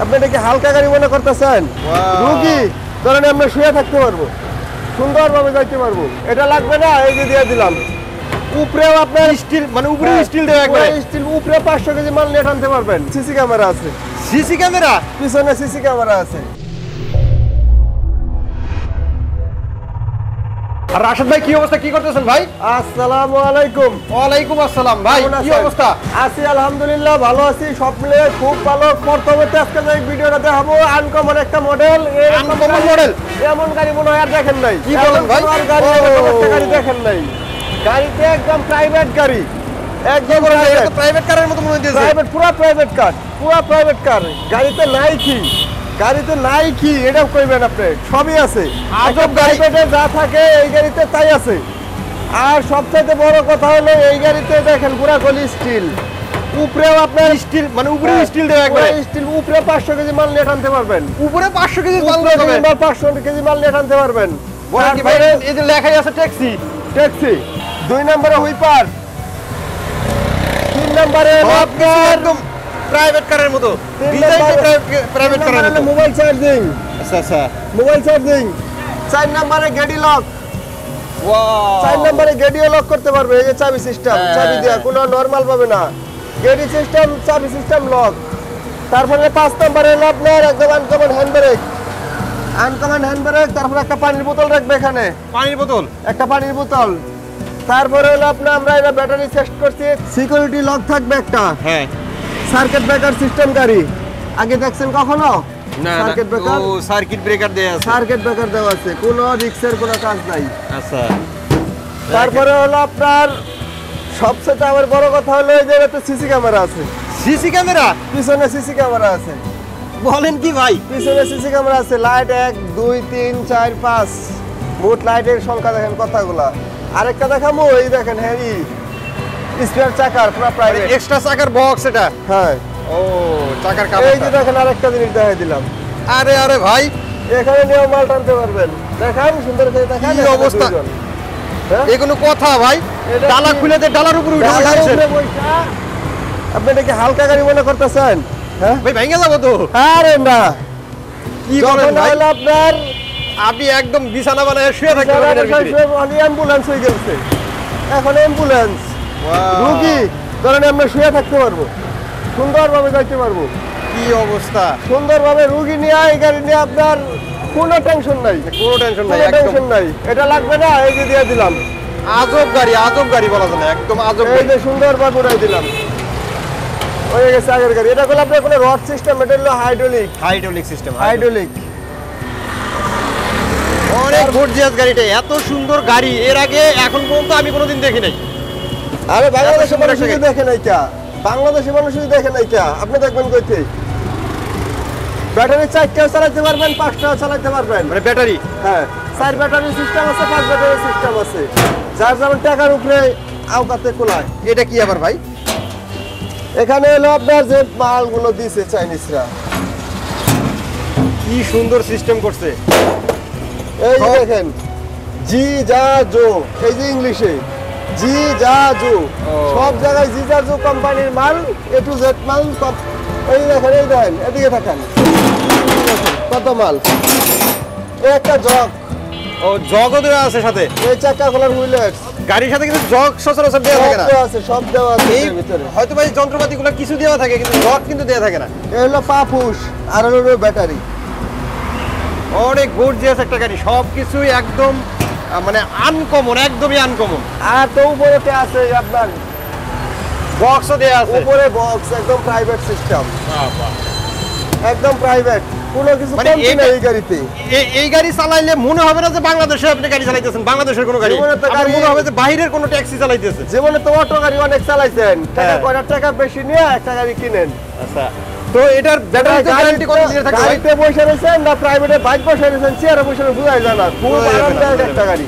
আপনি এটাকে হালকা গাড়ি মনে করতেছেন? রুগী ধরেন আমরা শুয়ে থাকতে পারবো, সুন্দরভাবে যাইতে পারবো। এটা লাগবে না, এই যে দিয়ে দিলাম। উপরেও আপনার স্টিল, মানে উপরে স্টিল দেওয়া একবারে স্টিল, উপরে 500 কেজি মাল নিয়ে টানতে পারবেন। সিসি ক্যামেরা আছে, সিসি ক্যামেরা পিছনে সিসি ক্যামেরা আছে। আর রাশেদ ভাই কি অবস্থা, কি করতেছেন ভাই? আসসালামু আলাইকুম। ওয়ালাইকুম আসসালাম ভাই, কি অবস্থা? আছি আলহামদুলিল্লাহ, ভালো আছি, সব মিলে খুব ভালো। প্রথমে আজকে যে ভিডিওটা দেখাবো আনকমন একটা মডেল। আনকমন মডেল, এমন গাড়ি মনে হয় আর দেখেন নাই। কি বলেন ভাই? গাড়ি এরকম একটা গাড়ি দেখেন নাই। গাড়িতে একদম প্রাইভেট গাড়ি, একদম প্রাইভেট কারের মতো মনে হচ্ছে। প্রাইভেট, পুরো প্রাইভেট কার, পুরো প্রাইভেট কার। গাড়িতে নাই কি, গাড়িতে নাই কি এটা কইবেন আপনি, সবই আছে। আজব গাড়ি, যা থাকে এই গাড়িতে তাই আছে। আর সবচাইতে বড় কথা হলো এই গাড়িতে দেখেন পুরো গলি স্টিল, উপরেও আপনার স্টিল, মানে উপরে স্টিল দেওয়া একবারে স্টিল। উপরে 500 কেজি মাল নিয়ে টানতে পারবেন, উপরে 500 কেজি মাল দেওয়া যাবে। 500 কেজি মাল নিয়ে টানতে পারবেন। বলেন কি ভাই? এই যে লেখাই আছে ট্যাক্সি, ট্যাক্সি। 2 নম্বরে হুইপার, 3 নম্বরে একদম প্রাইভেট কারের মতো প্রাইভেট কারের মতো। Mobile charging. আচ্ছা আচ্ছা, মোবাইল চার্জিং। 4 নম্বরে গেডি লক। ওয়াও, 4 নম্বরে গেডিও লক করতে পারবে, এই যে চাবি সিস্টেম, চাবি দেয়া, কোনো নরমাল পাবে না। গেডি সিস্টেম, চাবি সিস্টেম, লক। তারপরে 5 নম্বরে হলো আপনার একদম uncommon hand brake, uncommon hand brake. তারপরে একটা পানির বোতল রাখবে এখানে, পানির বোতল, একটা পানির বোতল। তারপরে হলো আপনার আমরা এটা ব্যাটারি টেস্ট করছি, সিকিউরিটি লক থাকবে একটা। হ্যাঁ, সার্কিট ব্রেকার সিস্টেম গাড়ি, আগে দেখছেন কখনো? না সার্কিট ব্রেকার, ও সার্কিট ব্রেকার দেয়া আছে, সার্কিট ব্রেকার দেওয়া আছে, কোনো রিক্সের কোনো কাজ নাই। আচ্ছা। তারপরে হলো আপনার সবচেয়ে আমার বড় কথা হলো এই যে এটাতে সিসি ক্যামেরা আছে, সিসি ক্যামেরা, পিছনে সিসি ক্যামেরা আছে। বলেন কি ভাই? পিছনে সিসি ক্যামেরা আছে, লাইট 1 2 3 4 5, মোট লাইটের সংখ্যা দেখেন কথাগুলা। আরেকটা দেখাবো, এই দেখেন হ্যারি স্পেয়ার চাকার, পুরো প্রাইভেট এক্সট্রা চাকার বক্স এটা। হ্যাঁ, ও চাকার এই কাভার। যে দেখেন আরেকটা জিনিস দেখাই দিলাম। আরে আরে ভাই, এখানে নিয়ে মাল টানতে পারবেন। দেখান সুন্দর করে দেখান, কি অবস্থা! হ্যাঁ, এই কোনো কথা ভাই? এটা ডালা কি? খুলে দে, ডালার উপরে উঠে ডালার বসেছে উপরে বইসা আপনি এটাকে হালকা গাড়ি মনে করতেছেন? হ্যাঁ, ভাই, ভেঙে যাবো তো। আরে না, কি বলেন যখন ভাই? হলো আপনার আপনি একদম বিছানা বানায় শুয়ে থাকতে পারবেন এর ভিতরে। অ্যাম্বুলেন্স হয়ে গেছে, এখন অ্যাম্বুলেন্স। Wow, রুগী ধরেন আমরা শুয়ে থাকতে পারবো, সুন্দরভাবে যাইতে পারবো। কি অবস্থা! সুন্দরভাবে রুগী নিয়ে এই গাড়ি নিয়ে আপনার কোনো টেনশন নাই, কোনো টেনশন নাই, কোনো একদম টেনশন নাই। এটা লাগবে না, এই যে দিয়ে দিলাম। আজব গাড়ি, আজব গাড়ি বলা যায় না, একদম আজব এই গাড়ি। যে সুন্দরভাবে উড়াই দিলাম, হয়ে গেছে আগের গাড়ি। এটা করলে আপনার কোনো রড সিস্টেম, এটা হলো হাইড্রোলিক, হাইড্রোলিক সিস্টেম, হাইড্রোলিক। অনেক গর্জিয়াস গাড়িটা, এত সুন্দর গাড়ি এর আগে এখন পর্যন্ত আমি কোনোদিন দেখি নাই। আরে বাংলাদেশের সুন্দর মানুষ একটা শুধু গাড়ি। দেখে নাই কা, বাংলাদেশের মানুষ শুধু দেখে নাই কা, আপনি দেখবেন কইতে। ব্যাটারি 4টাও চালাতে পারবেন, 5টাও চালাতে পারবেন। মানে ব্যাটারি, হ্যাঁ, 4 ব্যাটারি সিস্টেম আছে, 5 ব্যাটারি সিস্টেম আছে, যার যেমন টাকার উপরে আওকাতে কোলায়। এটা কি আবার ভাই? এখানে হলো আপনার যে মালগুলো দিছে চাইনিজরা, কি সুন্দর সিস্টেম করছে। এই যে দেখেন জি যা জো, এই যে ইংলিশে জি যা জো, সব জায়গায় জি যা জো কোম্পানির মাল, এ টু জেড মাল সব। এই দেখেন, এই দেখেন, এদিকে থাকেন, কত মাল। এই একটা জগ, ও জগও দেওয়া আছে সাথে, এই চাকা খোলার হুইলার্স গাড়ির সাথে কিন্তু জগ সচরাচর দেওয়া থাকে না। আছে, সব দেওয়া আছে এই এর ভিতরে। হয়তো ভাই যন্ত্রপাতিগুলো কিছু দেওয়া থাকে কিন্তু জগ কিন্তু দেওয়া থাকে না। এই হলো পাপুস, আর হলো ব্যাটারি। অনেক গর্জিয়াস একটা গাড়ি, সব কিছুই একদম মানে আনকমন, একদমই আনকমন। আর তো উপরেতে আছে আপনার বক্সও দেওয়া আছে, উপরে বক্স, একদম প্রাইভেট সিস্টেম, একদম প্রাইভেট, কোনো কিছু মানে কমতি এই নেই এই গাড়িতে। এই গাড়ি চালাইলে মনে হবে না যে বাংলাদেশে আপনি গাড়ি চালাইতেছেন, বাংলাদেশের কোনো গাড়ি। জীবনে তো আপনার গাড়ি- মনে হবে যে বাইরের কোনো ট্যাক্সি চালাইতেছে। জীবনে তো অটো গাড়ি অনেক চালাইছেন, টাকা হ্যাঁ। কয়টা টাকা বেশি নিয়ে একটা গাড়ি কিনেন। আচ্ছা, তো এটার ব্যাটারি গ্যারান্টি কত দিনে থাকে ভাই? গাড়িতে বসে রয়েছেন না প্রাইভেটে বাইক বসে রয়েছেন, চেয়ারে বসে বোঝাই যায় না। খুব বোঝাই যাবে না, আরামদায়ক বোঝাই একটা গাড়ি,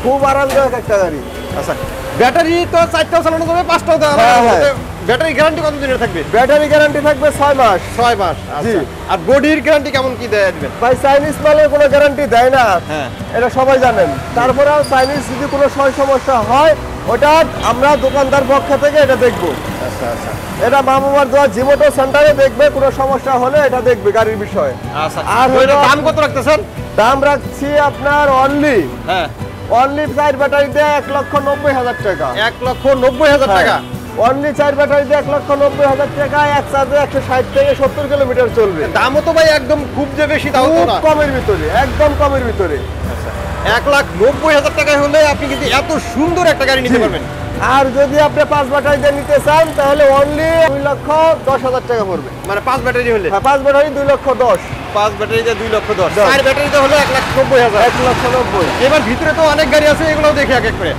খুব আরামদায়ক একটা গাড়ি। আচ্ছা, ব্যাটারি তো 4টাও চালানো যাবে, 5টাও চালানো হ্যাঁ, যাবে। হ্যাঁ। ব্যাটারি গ্যারান্টি কত দিনের থাকবে? ব্যাটারি গ্যারান্টি থাকবে 6 মাস। 6 মাস। আচ্ছা, জি। আর বডির গ্যারান্টি কেমন কি দেয়া দিবেন? ভাই চাইনিজ মালের কোনো গ্যারান্টি দেয় না, হ্যাঁ। এটা সবাই জানেন। তারপরেও চাইনিজ যদি কোনো সমস্যা হয় ওটা আমরা দোকানদার পক্ষ থেকে এটা দেখবো। আচ্ছা আচ্ছা এটা মামাবার দোয়া জিমোটো সেন্টারে দেখবে, কোনো সমস্যা হলে এটা দেখবে গাড়ির বিষয়ে। আচ্ছা আর আর দাম কত রাখতেছেন? দাম রাখছি আপনার অনলি 4 ব্যাটারি দিয়ে 1,90,000 টাকা। 1,90,000 টাকা অনলি 4 ব্যাটারি দিয়ে 1,90,000 টাকা। এক চার্জে 160 থেকে 70 কিলোমিটার চলবে। দামও তো ভাই একদম খুব যে বেশি তাও তো খুব না, কমের ভিতরে, একদম কমের ভিতরে। 1,90,000 টাকায় হলে আপনি কিন্তু এত সুন্দর একটা গাড়ি নিতে পারবেন। আর যদি আপনি 5 ব্যাটারি দিয়ে নিতে চান তাহলে অনলি 2,10,000 টাকা পড়বে। মানে 5 ব্যাটারি হলে? হ্যাঁ, 5 ব্যাটারি 2,10,000। 5 ব্যাটারিতে 2,10,000, 4 ব্যাটারিতে হলে 1,90,000। 1,90,000। এবার ভিতরে তো অনেক গাড়ি আছে, এগুলোও দেখি এক এক করে।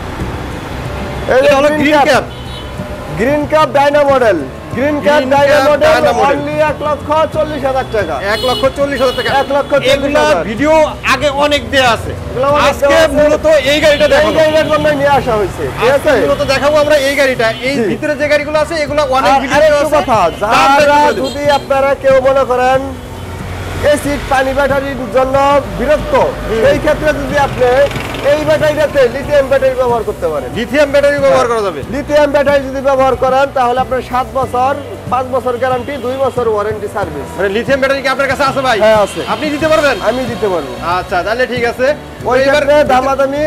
এই এটা হলো green cap. Green cap Dyna model. Green cap Green Dyna Cap model Dyna model। Only 1,40,000 টাকা। 1,40,000 টাকা। 1,40,000 এগুলা ভিডিও আগে অনেক দেয়া আছে, এগুলো অনেক আজকে দেয়া আছে। মূলত এই গাড়িটা এই দেখাবো। গাড়িটার জন্য নিয়ে আসা হয়েছে, ঠিক আজকে আছে? মূলত দেখাবো আমরা এই গাড়িটা। এই জি। ভিতরে যে গাড়িগুলো আছে এগুলো অনেক আর ভিডিও আরেকটু আছে। কথা, যারা যদি আপনারা কেউ মনে করেন এসিড পানি ব্যাটারির জন্য বিরক্ত, এই ক্ষেত্রে যদি আপনি এই ব্যাটারিটাতে লিথিয়াম ব্যাটারি ব্যবহার করতে পারেন। লিথিয়াম ব্যাটারি ব্যবহার করা যাবে। লিথিয়াম ব্যাটারি যদি ব্যবহার করেন তাহলে আপনার 7 বছর 5 বছর গ্যারান্টি, 2 বছর ওয়ারেন্টি সার্ভিস। মানে লিথিয়াম ব্যাটারি কি আপনার কাছে আছে ভাই? হ্যাঁ, আছে। আপনি দিতে পারবেন? আমি দিতে পারবো। আচ্ছা তাহলে ঠিক আছে। ওই এবার ক্ষেত্রে দামাদামি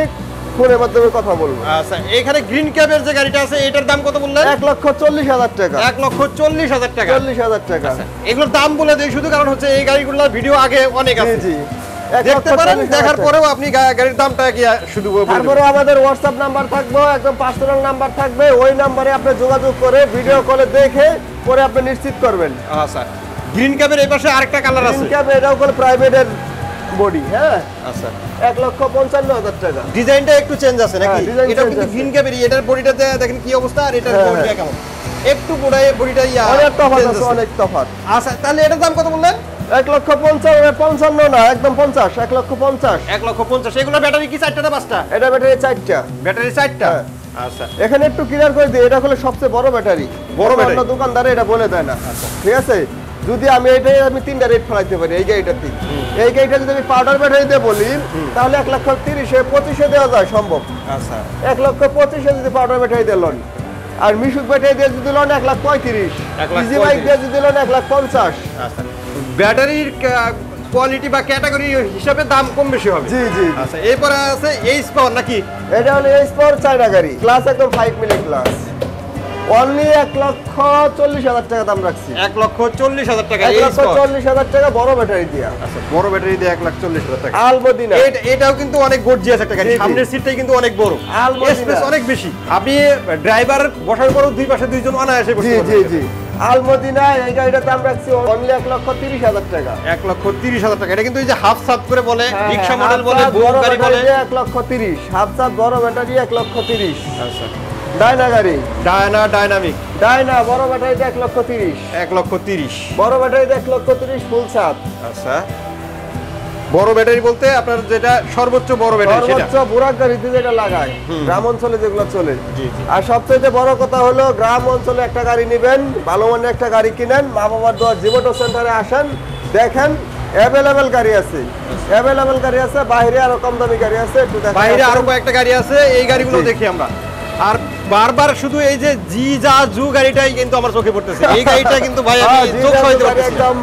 ফোনের মাধ্যমে কথা বলবো। আচ্ছা এখানে গ্রিন ক্যাবের যে গাড়িটা আছে এটার দাম কত বললেন? 1,40,000 টাকা। 1,40,000 টাকা। 40,000 টাকা। এগুলোর দাম বলে দেই শুধু, কারণ হচ্ছে এই গাড়িগুলোর ভিডিও আগে অনেক জি আছে। জি। দেখতে পারেন, 1,40,000 দেখার টাকা। পরেও আপনি গাড়ির দামটা কি শুধু বলে দিবেন। তারপরে আমাদের হোয়াটসঅ্যাপ নাম্বার থাকবে, একদম পার্সোনাল নাম্বার থাকবে। ওই নাম্বারে আপনি যোগাযোগ করে ভিডিও কলে দেখে পরে আপনি নিশ্চিত করবেন। আচ্ছা গ্রিন ক্যাবের এই পাশে আরেকটা কালার আছে। গ্রিন ক্যাপ এটাও করে প্রাইভেটের বডি। হ্যাঁ, আচ্ছা 1,55,000 টাকা। ডিজাইনটা একটু চেঞ্জ আছে নাকি? হ্যাঁ, ডিজাইন এটাও চেঞ্জ কিন্তু আছে। গ্রিন ক্যাবের, এটার বডিটাতে দেখেন কি অবস্থা, আর এটার হ্যাঁ, বডিটা হ্যাঁ। কেমন একটু গোড়ায় বডিটা অনেক তফাৎ change আছে, অনেক তফাৎ। আচ্ছা তাহলে এটার দাম কত বললেন? 1,55,000 না, একদম 50, 1,50,000। 1,50,000। এগুলো ব্যাটারি কি 4টা না 5টা? এটা ব্যাটারি 4টা। ব্যাটারি 4টা। হ্যাঁ। আচ্ছা এখানে একটু ক্লিয়ার করে দিই, এটা হলো সবচেয়ে বড় ব্যাটারি। বড় ব্যাটারি। অন্য দোকানদারে এটা বলে দেয় না, ঠিক আছে? যদি আমি এটাই 3টা রেট ফেলাইতে পারি এই গাড়িটাতে। এই গাড়িটা যদি আমি পাউডার ব্যাটারি দিয়ে বলি তাহলে 1,30,000 25,000 দেওয়া যায় সম্ভব। আচ্ছা 1,25,000 যদি পাউডার ব্যাটারি দিয়ে লোন, আর মিশুক ব্যাটারি দিয়ে যদি লোন 1,35,000, 1,35,000 ইজি বাইক দিয়ে যদি লোন 1,50,000। আচ্ছা ব্যাটারির কোয়ালিটি বা ক্যাটাগরি হিসাবে দাম কম বেশি হবে। জি জি। আচ্ছা এরপরে আছে এইচ পাওয়ার নাকি? এটা হলো এই স্পোর্ট চায়না গাড়ি, ক্লাস একদম 5 মিলি ক্লাস। অনলি 1,40,000 টাকা দাম রাখছি। 1,40,000 টাকা এইচ পাওয়ার। 1,40,000 টাকা বড় ব্যাটারি দিয়া। আচ্ছা বড় ব্যাটারি দিয়ে 1,40,000 টাকা। আলমদিনা। এটাও কিন্তু অনেক গর্জিয়াস একটা গাড়ি। জি, জি। সামনের সিটটাই কিন্তু অনেক বড়, আলমদিনা। স্পেস অনেক বেশি। আপনি ড্রাইভার বসার পরও দুই পাশে দুইজন অনায়াসে বসতে জি পারবেন। জি জি। আলমদিনা এই গাড়িটার দাম রাখছি অনলি 1,30,000 টাকা। 1,30,000 টাকা। এটা কিন্তু এই যে হাফ সাব করে বলে, হ্যাঁ, রিকশা হ্যাঁ, মডেল হাফ বলে, চার্জ বউ বড় গাড়ি বলে। ব্যাটারি দিয়ে 1,30,000, হাফ চার্জ বড় ব্যাটারি 1,30,000। আচ্ছা ডায়না গাড়ি। ডাইনামিক ডায়না বড় ব্যাটারিতে 1,30,000। 1,30,000। বড় ব্যাটারিতে 1,30,000 ফুল চার্জ। আচ্ছা বড় ব্যাটারি বলতে আপনার যেটা সর্বোচ্চ বড় ব্যাটারি সেটা। সর্বোচ্চ বুড়াক গাড়িতে যেটা লাগায় গ্রাম অঞ্চলে যেগুলো চলে। জি জি। আর সবচেয়ে বড় কথা হলো গ্রাম অঞ্চলে একটা গাড়ি নেবেন, ভালো মানের একটা গাড়ি কিনেন, মা বাবার দোয়া জিমোটো সেন্টারে আসেন, দেখেন অ্যাভেলেবেল গাড়ি আছে, অ্যাভেলেবেল গাড়ি আছে। বাইরে আরো কম দামি গাড়ি আছে, একটু দেখেন। বাইরে আরো কয়েকটা গাড়ি আছে, এই গাড়িগুলো জি। দেখি আমরা। আর বারবার শুধু এই যে জি যা জু গাড়িটাই কিন্তু আমার চোখে পড়তেছে। এই গাড়িটা কিন্তু ভাই আমি চোখ সইতে পারতেছি না। একদম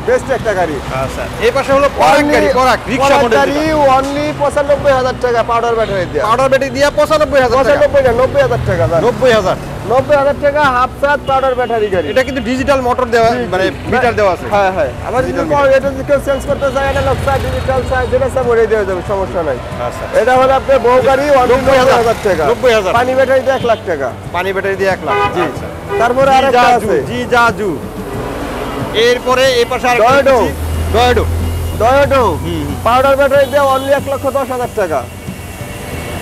বেস্ট একটা গাড়ি। আচ্ছা এই পাশে হলো পরাগ গাড়ি, পরাগ রিকশা মডেল। গাড়ি অনলি 95,000 টাকা পাউডার ব্যাটারি দিয়ে। পাউডার ব্যাটারি দিয়া 95,000 টাকা। 90,000 টাকা। 90,000। 90,000 টাকা হাফ চার্জ পাউডার ব্যাটারি গাড়ি। এটা কিন্তু ডিজিটাল মোটর দেওয়া, মানে মিটার দেওয়া আছে। হ্যাঁ হ্যাঁ। আবার যদি এটা যদি কেউ চেঞ্জ করতে চায় এটা লক্ষ ডিজিটাল চাই, যেটা সব ওরে দেওয়া যাবে, সমস্যা নাই। আচ্ছা এটা হলো আপনার বউ গাড়ি 90,000 টাকা। 90,000। পানি ব্যাটারি দিয়ে 1,00,000 টাকা। পানি ব্যাটারি দিয়ে 1,00,000। জি। আচ্ছা। তারপরে আরেকটা আছে জি যা জু। এরপরে এই পাশে আরেকটা ডয়েডো। দেখছি, ডয়েডো। ডয়োডো পাউডার ব্যাটারি দিয়ে অনলি 1,10,000 টাকা।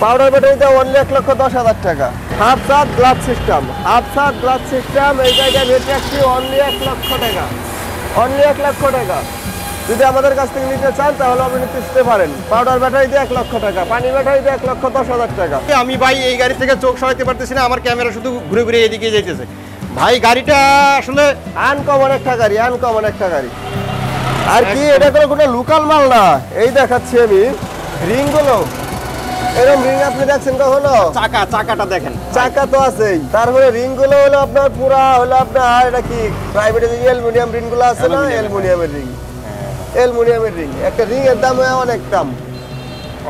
পাউডার ব্যাটারি দিয়ে অনলি 1,10,000 টাকা। Half charge glass system, half charge glass system. এই জায়গায় রেট রাখছি অনলি 1,00,000 টাকা। অনলি 1,00,000 টাকা। যদি আমাদের কাছ থেকে নিতে চান তাহলে আপনি নিতে পারেন। পাউডার ব্যাটারি দিয়ে 1,00,000 টাকা, পানি ব্যাটারি দিয়ে 1,10,000 টাকা। আমি ভাই এই গাড়ি থেকে চোখ সরাইতে পারতেছি না, আমার ক্যামেরা শুধু ঘুরে ঘুরে এদিকে যাইতেছে। ভাই গাড়িটা আসলে আনকমন একটা গাড়ি, আনকমন একটা গাড়ি। আর কি এটা কোনো লোকাল মাল না, এই দেখাচ্ছি আমি রিংগুলো। এরকম রিং আপনি দেখছেন কখনো? চাকাটা দেখেন, চাকা তো আছেই, তারপরে রিং গুলো হলো আপনার পুরা হলো আপনার এটা কি প্রাইভেট অ্যালুমিনিয়াম রিং গুলো আছে না, অ্যালুমিনিয়ামের রিং, অ্যালুমিনিয়ামের রিং। একটা রিং এর দাম অনেক দাম,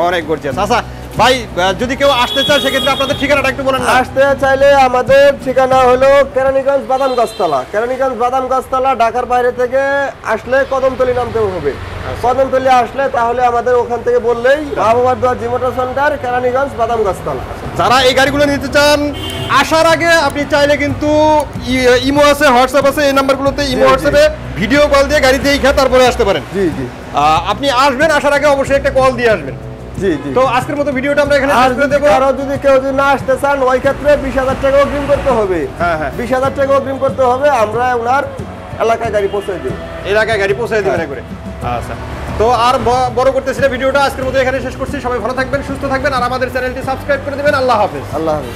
অনেক গর্জিয়াস। আচ্ছা ভাই, যদি কেউ আসতে চায় সেক্ষেত্রে আপনাদের ঠিকানাটা একটু বলেন না। আসতে চাইলে আমাদের ঠিকানা হলো কেরানীগঞ্জ বাদাম গাছতলা, কেরানীগঞ্জ বাদাম গাছতলা। ঢাকার বাইরে থেকে আসলে কদমতলি নামতে হবে। কদমতলি আসলে তাহলে আমাদের ওখান থেকে বললেই মাহবুবার দোয়া জিমোটো সেন্টার, কেরানীগঞ্জ বাদাম গাছতলা। যারা এই গাড়িগুলো নিতে চান, আসার আগে আপনি চাইলে কিন্তু ইমো আছে, হোয়াটসঅ্যাপ আছে, এই নাম্বারগুলোতে ইমো হোয়াটসঅ্যাপে ভিডিও কল দিয়ে গাড়ি দেখে তারপরে আসতে পারেন। জি জি, আপনি আসবেন, আসার আগে অবশ্যই একটা কল দিয়ে আসবেন। জি জি। তো আজকের মতো ভিডিওটা আমরা এখানে আর শেষ করে দেব। আরো যদি কেউ যদি না আসতে চান, ওই ক্ষেত্রে 20,000 টাকা অগ্রিম করতে হবে। হ্যাঁ হ্যাঁ, 20,000 টাকা অগ্রিম করতে হবে, আমরা ওনার এলাকায় গাড়ি পৌঁছে দিই। এলাকায় গাড়ি পৌঁছে দিবেন করে। আচ্ছা, তো আর বড় করতেছি না ভিডিওটা, আজকের মতো এখানে শেষ করছি। সবাই ভালো থাকবেন, সুস্থ থাকবেন, আর আমাদের চ্যানেলটি সাবস্ক্রাইব করে দিবেন। আল্লাহ হাফেজ। আল্লাহ হাফেজ।